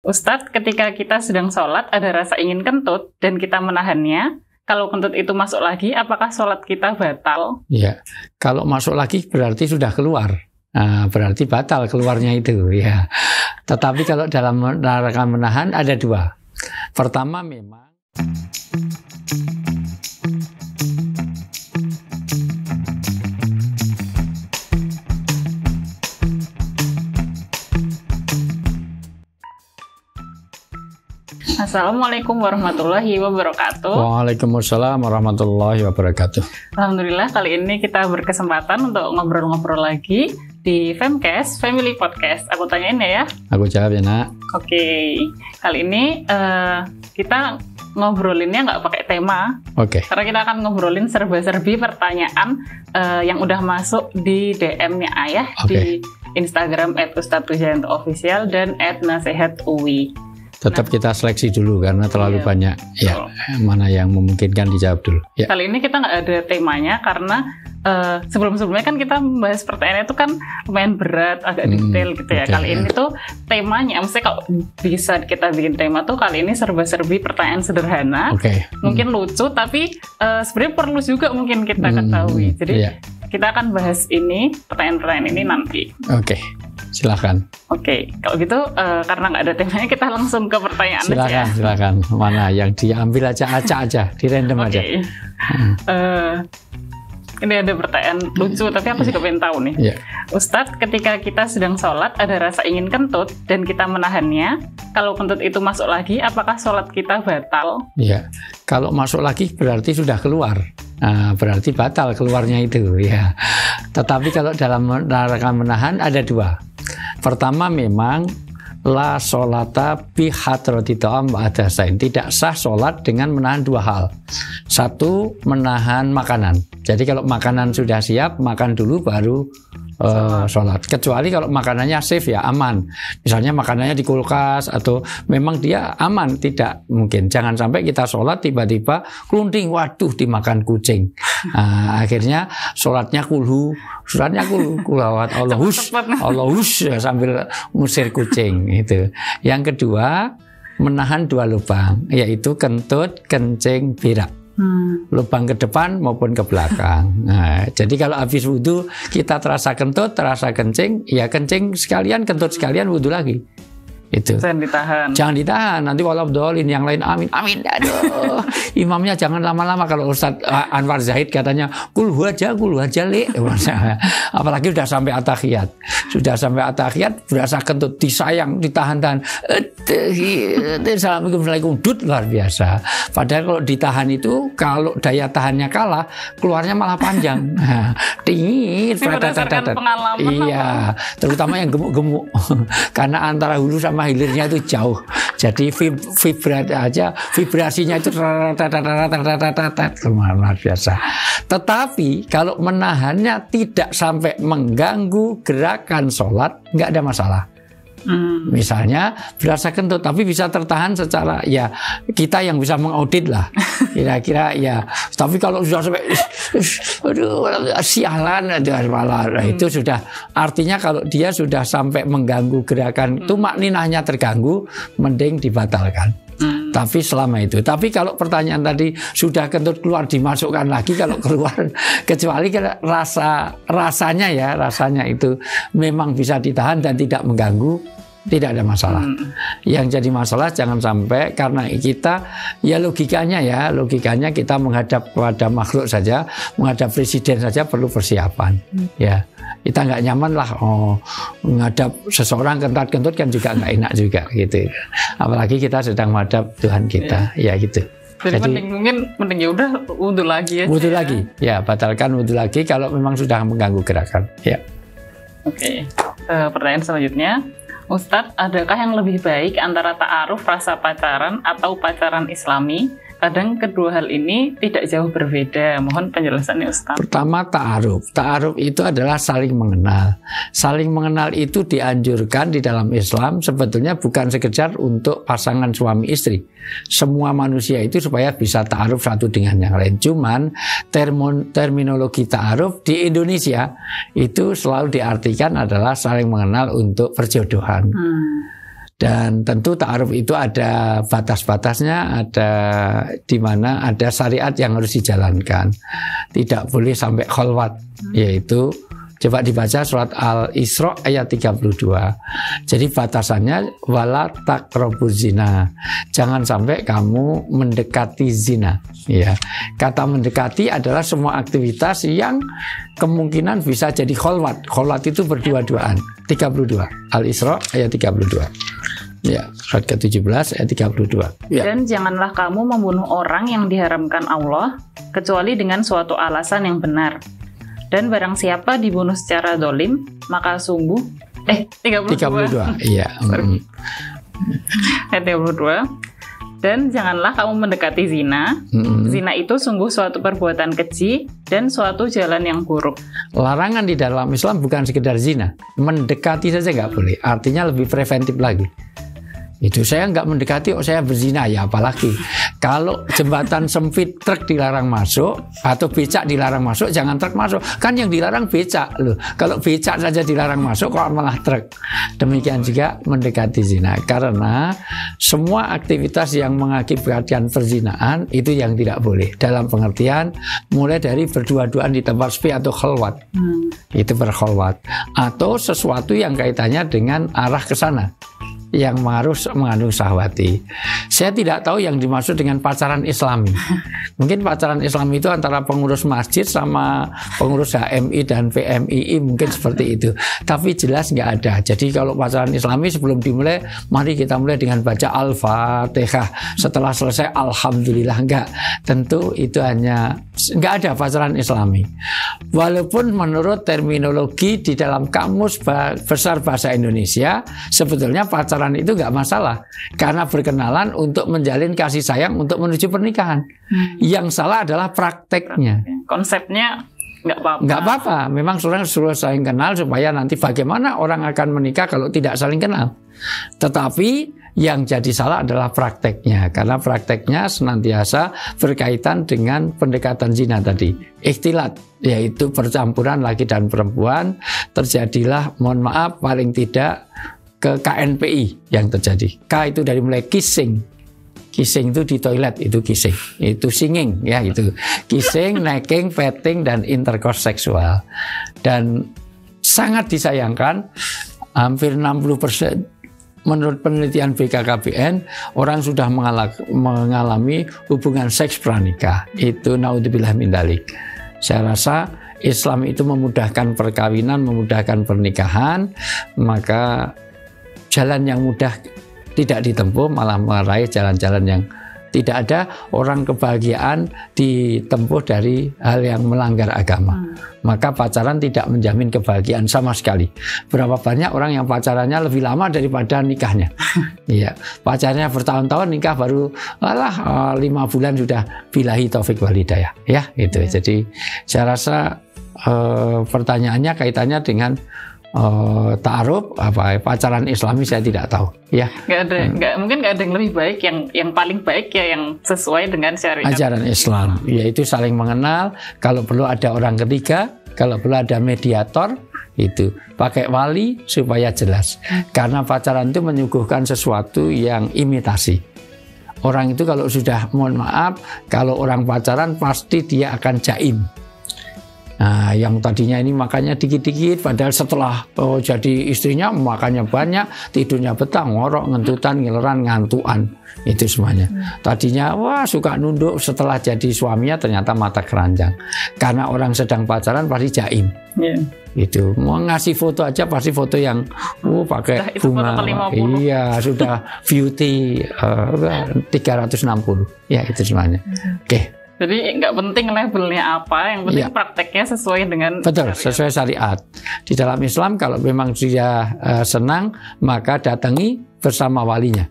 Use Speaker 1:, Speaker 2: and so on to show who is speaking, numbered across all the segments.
Speaker 1: Ustadz, ketika kita sedang sholat ada rasa ingin kentut dan kita menahannya, kalau kentut itu masuk lagi, apakah sholat kita batal?
Speaker 2: Ya, kalau masuk lagi berarti sudah keluar. Nah, berarti batal keluarnya itu ya. Tetapi kalau dalam larangan menahan ada dua. Pertama memang
Speaker 1: Assalamualaikum warahmatullahi wabarakatuh.
Speaker 2: Waalaikumsalam warahmatullahi wabarakatuh.
Speaker 1: Alhamdulillah kali ini kita berkesempatan untuk ngobrol-ngobrol lagi di Femcast Family Podcast. Aku tanyain ya.
Speaker 2: Aku jawab ya nak.
Speaker 1: Oke, kali ini kita ngobrolinnya nggak pakai tema.
Speaker 2: Oke.
Speaker 1: Karena kita akan ngobrolin serba-serbi pertanyaan yang udah masuk di DM-nya Ayah di Instagram @ustadzwijayanto_official dan @nasehatui.
Speaker 2: Tetap kita seleksi dulu karena terlalu banyak ya, mana yang memungkinkan dijawab dulu ya.
Speaker 1: Kali ini kita nggak ada temanya karena sebelum-sebelumnya kan kita membahas pertanyaan itu kan lumayan berat, agak detail gitu ya. Kali ini tuh temanya, maksudnya kalau bisa kita bikin tema tuh kali ini serba-serbi pertanyaan sederhana, mungkin lucu tapi sebenarnya perlu juga mungkin kita ketahui. Jadi kita akan bahas ini, pertanyaan-pertanyaan ini nanti.
Speaker 2: Silakan.
Speaker 1: Kalau gitu karena nggak ada temanya kita langsung ke pertanyaan aja.
Speaker 2: Silakan. Mana yang diambil acak aja, di random aja.
Speaker 1: Ini ada pertanyaan lucu tapi aku juga pengen tahu nih. Ustadz, ketika kita sedang sholat ada rasa ingin kentut dan kita menahannya, kalau kentut itu masuk lagi, apakah sholat kita batal?
Speaker 2: Ya, kalau masuk lagi berarti sudah keluar. Nah, berarti batal keluarnya itu ya. Tetapi kalau dalam larangan menahan ada dua. Pertama memang la sholata bi hadrati ta'am wa adasain. Tidak sah sholat dengan menahan dua hal. Satu, menahan makanan. Jadi kalau makanan sudah siap, makan dulu baru sholat. Kecuali kalau makanannya safe ya, aman. Misalnya makanannya di kulkas atau memang dia aman, tidak mungkin. Jangan sampai kita sholat tiba-tiba kelunting, waduh dimakan kucing. Nah, akhirnya sholatnya kulhu kulawat Allahus ya, sambil ngusir kucing itu. Yang kedua, menahan dua lubang, yaitu kentut, kencing, berak. Lubang ke depan maupun ke belakang. Nah, jadi kalau habis wudhu kita terasa kentut, terasa kencing, ya kencing sekalian, kentut sekalian, wudhu lagi. Itu. Jangan ditahan. Nanti walau dolin yang lain amin. Aduh. Imamnya jangan lama-lama. Kalau Ustadz Anwar Zahid katanya kulhu aja le. Apalagi sudah sampai atahiyat. Berasa kentut, disayang, ditahan-tahan. Assalamualaikum dut, luar biasa. Padahal kalau ditahan itu, kalau daya tahannya kalah, keluarnya malah panjang. Dingin. Iya, terutama yang gemuk-gemuk. Karena antara hulu sama hilirnya itu jauh, jadi vibrasinya itu luar biasa. Tetapi kalau menahannya tidak sampai mengganggu gerakan sholat, nggak ada masalah. Misalnya berasa kentut tapi bisa tertahan secara ya kita yang bisa mengaudit lah kira-kira ya. Tapi kalau sudah sampai sialan itu sudah artinya kalau dia sudah sampai mengganggu gerakan tumak ninahnya terganggu, mending dibatalkan. Tapi selama itu. Tapi kalau pertanyaan tadi sudah kentut keluar dimasukkan lagi, kalau keluar kecuali rasanya itu memang bisa ditahan dan tidak mengganggu, tidak ada masalah. Yang jadi masalah jangan sampai karena kita logikanya kita menghadap kepada makhluk saja, menghadap presiden saja perlu persiapan. Ya. Kita nggak nyaman lah menghadap seseorang kentut kan juga nggak enak juga gitu. Apalagi kita sedang menghadap Tuhan kita, ya gitu.
Speaker 1: Jadi mending ya udah wudhu lagi aja.
Speaker 2: Wudhu lagi, ya batalkan wudhu lagi kalau memang sudah mengganggu gerakan. Ya.
Speaker 1: Pertanyaan selanjutnya, Ustadz, adakah yang lebih baik antara ta'aruf rasa pacaran atau pacaran Islami? Kadang kedua hal ini tidak jauh berbeda. Mohon penjelasannya Ustaz.
Speaker 2: Pertama ta'aruf. Ta'aruf itu adalah saling mengenal. Saling mengenal itu dianjurkan di dalam Islam sebetulnya bukan sekedar untuk pasangan suami istri. Semua manusia itu supaya bisa ta'aruf satu dengan yang lain. Cuman terminologi ta'aruf di Indonesia itu selalu diartikan adalah saling mengenal untuk perjodohan. Dan tentu ta'aruf itu ada batas-batasnya, ada di mana ada syariat yang harus dijalankan. Tidak boleh sampai khalwat, yaitu coba dibaca surat Al-Isra ayat 32. Jadi batasannya wala taqrabuz zina. Jangan sampai kamu mendekati zina. Ya. Kata mendekati adalah semua aktivitas yang kemungkinan bisa jadi khalwat. Khalwat itu berdua-duaan. 32. Al-Isra ayat 32. Ya, surat ke-17 ayat 32. Ya.
Speaker 1: Dan janganlah kamu membunuh orang yang diharamkan Allah kecuali dengan suatu alasan yang benar. Dan barang siapa dibunuh secara dolim, maka sungguh 32.
Speaker 2: Iya.
Speaker 1: Ayat 32. Dan janganlah kamu mendekati zina. Zina itu sungguh suatu perbuatan keji dan suatu jalan yang buruk.
Speaker 2: Larangan di dalam Islam bukan sekedar zina, mendekati saja nggak boleh. Artinya lebih preventif lagi. Itu saya nggak mendekati, saya berzina, ya apalagi kalau jembatan sempit truk dilarang masuk atau becak dilarang masuk, jangan truk masuk, kan yang dilarang becak loh. Kalau becak saja dilarang masuk, kok malah truk. Demikian juga mendekati zina, karena semua aktivitas yang mengakibatkan perzinaan itu yang tidak boleh, dalam pengertian mulai dari berdua-duaan di tempat sepi atau khalwat, itu berkhalwat, atau sesuatu yang kaitannya dengan arah ke sana yang mengandung syahwati. Saya tidak tahu yang dimaksud dengan pacaran Islami. Mungkin pacaran Islami itu antara pengurus masjid sama pengurus HMI dan PMII, mungkin seperti itu. Tapi jelas nggak ada. Jadi kalau pacaran Islami sebelum dimulai, mari kita mulai dengan baca Al-Fatihah. Setelah selesai Alhamdulillah. Enggak. Tentu itu hanya nggak ada pacaran Islami. Walaupun menurut terminologi di dalam Kamus Besar Bahasa Indonesia, sebetulnya pacaran itu nggak masalah karena berkenalan untuk menjalin kasih sayang untuk menuju pernikahan. Yang salah adalah prakteknya.
Speaker 1: Konsepnya nggak apa-apa.
Speaker 2: Nggak apa-apa. Memang suruh saling kenal supaya nanti bagaimana orang akan menikah kalau tidak saling kenal. Tetapi yang jadi salah adalah prakteknya, karena prakteknya senantiasa berkaitan dengan pendekatan zina tadi, ikhtilat, yaitu percampuran laki dan perempuan. Terjadilah, mohon maaf, paling tidak ke KNPI yang terjadi. K itu dari mulai kissing. Kissing itu di toilet, itu kissing. Itu singing, ya itu. Kissing, necking, petting, dan intercourse seksual. Dan sangat disayangkan, hampir 60% menurut penelitian BKKBN, orang sudah mengalami hubungan seks pranikah. Itu naudzubillah min dzalik. Saya rasa Islam itu memudahkan perkawinan, memudahkan pernikahan, maka jalan yang mudah tidak ditempuh, malah meraih jalan-jalan yang tidak ada. Orang kebahagiaan ditempuh dari hal yang melanggar agama. Maka pacaran tidak menjamin kebahagiaan sama sekali. Berapa banyak orang yang pacarannya lebih lama daripada nikahnya. Iya, pacarnya bertahun-tahun, nikah baru 5 bulan sudah billahi taufik wal hidayah. Ya, itu. Jadi saya rasa pertanyaannya kaitannya dengan ta'aruf pacaran Islami, saya tidak tahu, ya.
Speaker 1: Mungkin nggak ada yang lebih baik, yang paling baik ya yang sesuai dengan syariat
Speaker 2: ajaran Islam, yaitu saling mengenal. Kalau perlu ada orang ketiga, kalau perlu ada mediator, itu pakai wali supaya jelas. Karena pacaran itu menyuguhkan sesuatu yang imitasi. Orang itu kalau sudah, mohon maaf, kalau orang pacaran pasti dia akan jaim. Nah, yang tadinya ini makannya dikit-dikit, padahal setelah jadi istrinya makannya banyak, tidurnya betah, ngorok, ngentutan, ngileran, ngantuan, itu semuanya. Tadinya wah suka nunduk, setelah jadi suaminya ternyata mata keranjang. Karena orang sedang pacaran pasti jaim. Itu mau ngasih foto aja pasti foto yang pakai bunga. Iya, sudah beauty 360. Ya, itu semuanya. Oke.
Speaker 1: Jadi nggak penting labelnya apa, yang penting prakteknya sesuai dengan
Speaker 2: syariat. Sesuai syariat. Di dalam Islam kalau memang dia senang, maka datangi bersama walinya.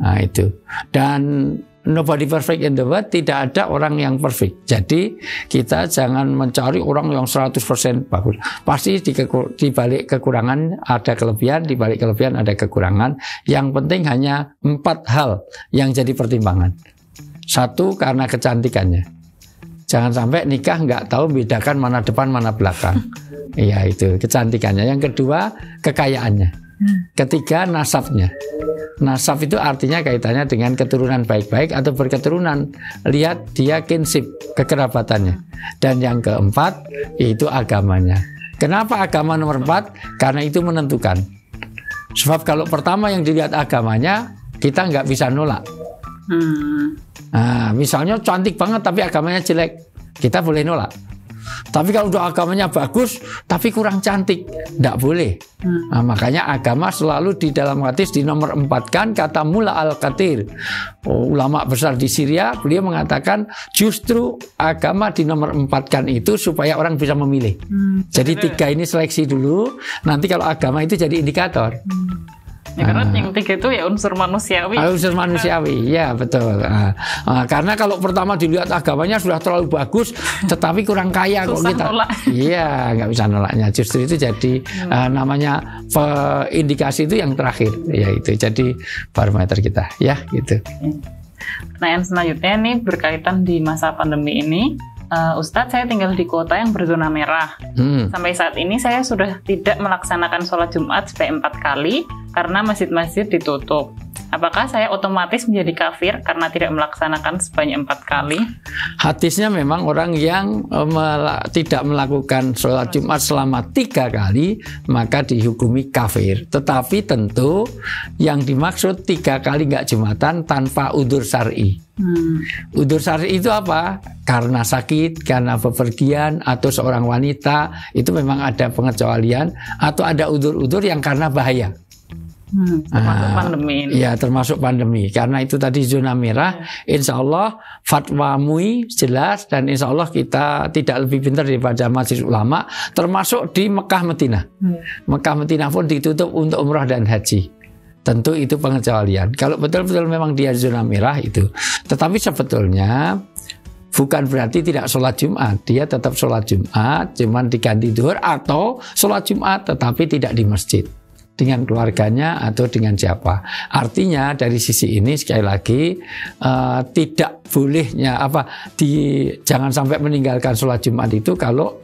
Speaker 2: Nah itu. Dan nobody perfect in the world, tidak ada orang yang perfect. Jadi kita jangan mencari orang yang 100% bagus. Pasti di balik kekurangan ada kelebihan, di balik kelebihan ada kekurangan. Yang penting hanya 4 hal yang jadi pertimbangan. 1, karena kecantikannya. Jangan sampai nikah nggak tahu bedakan mana depan mana belakang. Iya, itu kecantikannya. Yang kedua, kekayaannya. Ketiga, nasabnya. Nasab itu artinya kaitannya dengan keturunan baik-baik atau berketurunan. Lihat dia kinship, kekerabatannya. Dan yang keempat itu agamanya. Kenapa agama nomor 4? Karena itu menentukan. Sebab kalau pertama yang dilihat agamanya, kita nggak bisa nolak. Nah, misalnya cantik banget tapi agamanya jelek, kita boleh nolak. Tapi kalau udah agamanya bagus tapi kurang cantik, tidak boleh. Nah, makanya agama selalu di dalam hadis di nomor 4-kan kata Mula Al-Kathir. Ulama besar di Syria, beliau mengatakan justru agama di nomor 4-kan itu supaya orang bisa memilih. Jadi 3 ini seleksi dulu, nanti kalau agama itu jadi indikator.
Speaker 1: Ya, karena yang 3 itu ya unsur manusiawi.
Speaker 2: Unsur manusiawi, ya betul. Karena kalau pertama dilihat agamanya sudah terlalu bagus, tetapi kurang kaya kok kita. Iya, nggak bisa nolaknya. Justru itu jadi namanya indikasi itu yang terakhir, yaitu jadi barometer kita, ya gitu.
Speaker 1: Pertanyaan selanjutnya ini berkaitan di masa pandemi ini. Ustadz, saya tinggal di kota yang berzona merah. Sampai saat ini saya sudah tidak melaksanakan sholat Jumat sampai 4 kali karena masjid-masjid ditutup. Apakah saya otomatis menjadi kafir karena tidak melaksanakan sebanyak 4 kali?
Speaker 2: Hadisnya memang orang yang tidak melakukan sholat Jumat selama 3 kali maka dihukumi kafir. Tetapi tentu yang dimaksud 3 kali nggak Jumatan tanpa udzur syar'i. Udzur syar'i itu apa? Karena sakit, karena bepergian, atau seorang wanita, itu memang ada pengecualian, atau ada udzur-udzur yang karena bahaya.
Speaker 1: Termasuk pandemi ini.
Speaker 2: Ya, termasuk pandemi. Karena itu tadi zona merah, insya Allah fatwa MUI jelas, dan insya Allah kita tidak lebih pintar daripada majelis ulama, termasuk di Mekah Madinah. Mekah Madinah pun ditutup untuk umrah dan haji. Tentu itu pengecualian. Kalau betul-betul memang dia zona merah itu. Tetapi sebetulnya bukan berarti tidak sholat Jumat. Dia tetap sholat Jumat, cuman diganti zuhur, atau sholat Jumat tetapi tidak di masjid dengan keluarganya atau dengan siapa. Artinya dari sisi ini sekali lagi tidak bolehnya jangan sampai meninggalkan sholat Jumat itu kalau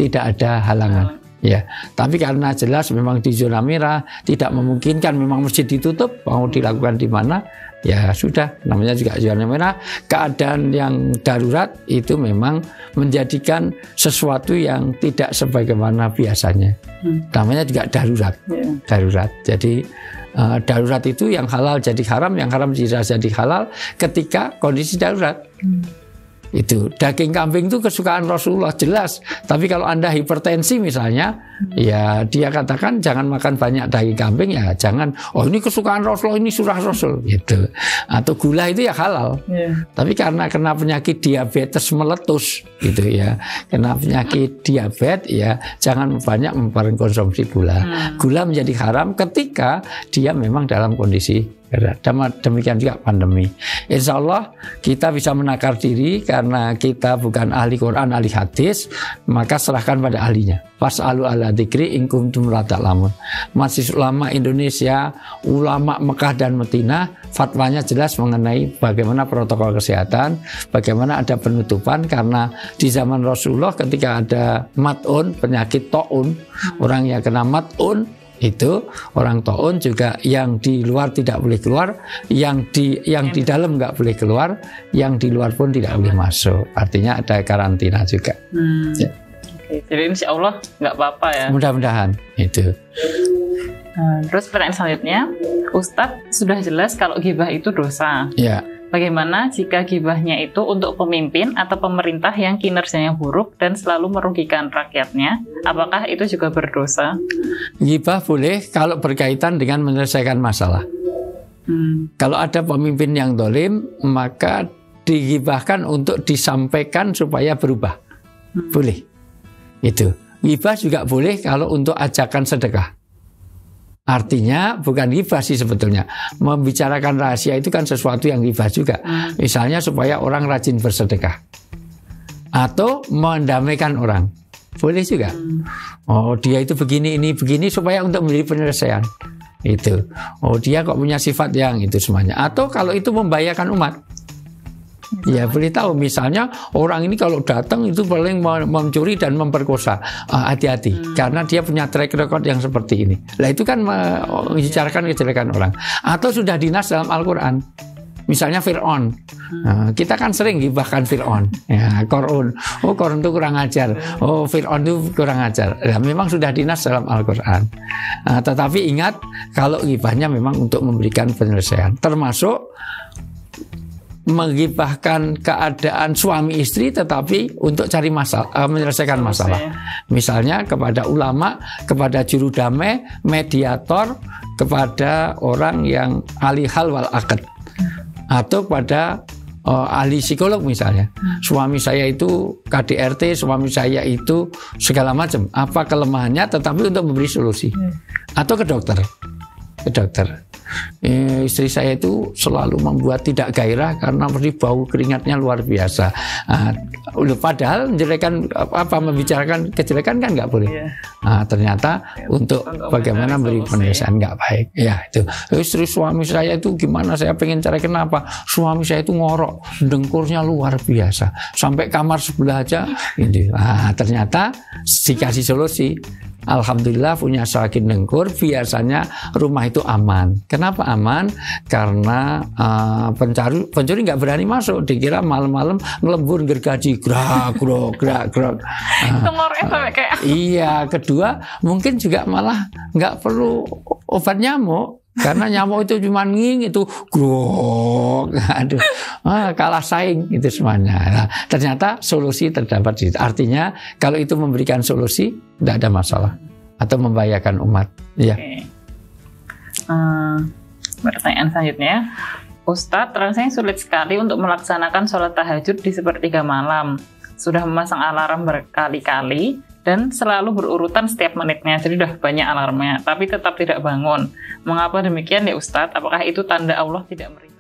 Speaker 2: tidak ada halangan. Ya, tapi karena jelas memang di zona merah tidak memungkinkan, memang masjid ditutup, mau dilakukan di mana? Ya sudah, namanya juga zona merah. Keadaan yang darurat itu memang menjadikan sesuatu yang tidak sebagaimana biasanya. Namanya juga darurat. Darurat. Jadi darurat itu yang halal jadi haram, yang haram jadi halal ketika kondisi darurat. Itu daging kambing itu kesukaan Rasulullah jelas, tapi kalau Anda hipertensi misalnya, ya dia katakan jangan makan banyak daging kambing, ya jangan, oh ini kesukaan Rasulullah, ini surah Rasul gitu. Atau gula itu ya halal, tapi karena kena penyakit diabetes meletus gitu ya, kena penyakit diabetes ya jangan banyak mengkonsumsi gula. Gula menjadi haram ketika dia memang dalam kondisi demikian juga pandemi. Insya Allah kita bisa menakar diri karena kita bukan ahli Quran, ahli hadis, maka serahkan pada ahlinya. Fas'alu ala dzikri in kuntum la ta'lamun. Majelis Ulama Indonesia, ulama Mekah dan Madinah, fatwanya jelas mengenai bagaimana protokol kesehatan, bagaimana ada penutupan, karena di zaman Rasulullah ketika ada mat'un, penyakit ta'un, orang yang kena mat'un itu orang taun juga yang di luar tidak boleh keluar, yang di dalam nggak boleh keluar, yang di luar pun tidak boleh masuk. Artinya ada karantina juga. Ya.
Speaker 1: Oke, jadi insya Allah nggak apa-apa ya.
Speaker 2: Mudah-mudahan itu.
Speaker 1: Terus pertanyaan selanjutnya, Ustadz sudah jelas kalau ghibah itu dosa.
Speaker 2: Ya.
Speaker 1: Bagaimana jika ghibahnya itu untuk pemimpin atau pemerintah yang kinerjanya buruk dan selalu merugikan rakyatnya? Apakah itu juga berdosa?
Speaker 2: Ghibah boleh kalau berkaitan dengan menyelesaikan masalah. Kalau ada pemimpin yang zalim, maka dighibahkan untuk disampaikan supaya berubah. Boleh. Itu. Ghibah juga boleh kalau untuk ajakan sedekah. Artinya bukan ghibah sih sebetulnya. Membicarakan rahasia itu kan sesuatu yang ghibah juga. Misalnya supaya orang rajin bersedekah. Atau mendamaikan orang. Boleh juga. Oh dia itu begini, ini begini, supaya untuk menjadi penyelesaian. Itu. Oh dia kok punya sifat yang itu semuanya. Atau kalau itu membahayakan umat. Ya boleh tahu, misalnya orang ini kalau datang itu paling mencuri dan memperkosa, hati-hati karena dia punya track record yang seperti ini. Nah itu kan membicarakan kejelekan orang. Atau sudah dinas dalam Al-Quran, misalnya Fir'aun. Nah, kita kan sering gibahkan Fir'aun, ya, Korun. Oh Korun itu kurang ajar, oh Fir'aun itu kurang ajar. Nah, memang sudah dinas dalam Al-Quran. Tetapi ingat, kalau gibahnya memang untuk memberikan penyelesaian, termasuk menggibahkan keadaan suami istri tetapi untuk cari masalah, menyelesaikan masalah. Misalnya kepada ulama, kepada juru damai, mediator, kepada orang yang ahli hal wal aqd, atau pada ahli psikolog misalnya. Suami saya itu KDRT, suami saya itu segala macam. Apa kelemahannya, tetapi untuk memberi solusi. Atau ke dokter. Istri saya itu selalu membuat tidak gairah karena pasti bau keringatnya luar biasa. Padahal menjelekan membicarakan kejelekan kan nggak boleh. Ternyata untuk bagaimana beri penyelesaian nggak baik. Ya itu. Istri suami saya itu gimana? Saya pengen cari kenapa? Suami saya itu ngorok, dengkurnya luar biasa. Sampai kamar sebelah aja. Gitu. Ternyata dikasih solusi. Alhamdulillah punya sakit dengkur, biasanya rumah itu aman. Kenapa aman? Karena pencuri nggak berani masuk, dikira malam-malam ngelembur gergaji, grak. Iya, kedua mungkin juga malah nggak perlu obat nyamuk. Karena nyamuk itu cuma nging itu grok, kalah saing itu semuanya. Nah, ternyata solusi terdapat di situ. Artinya kalau itu memberikan solusi tidak ada masalah atau membahayakan umat. Ya.
Speaker 1: Pertanyaan selanjutnya, Ustadz, rasanya sulit sekali untuk melaksanakan sholat tahajud di sepertiga malam. Sudah memasang alarm berkali-kali dan selalu berurutan setiap menitnya, jadi udah banyak alarmnya, tapi tetap tidak bangun. Mengapa demikian ya Ustadz? Apakah itu tanda Allah tidak meridai?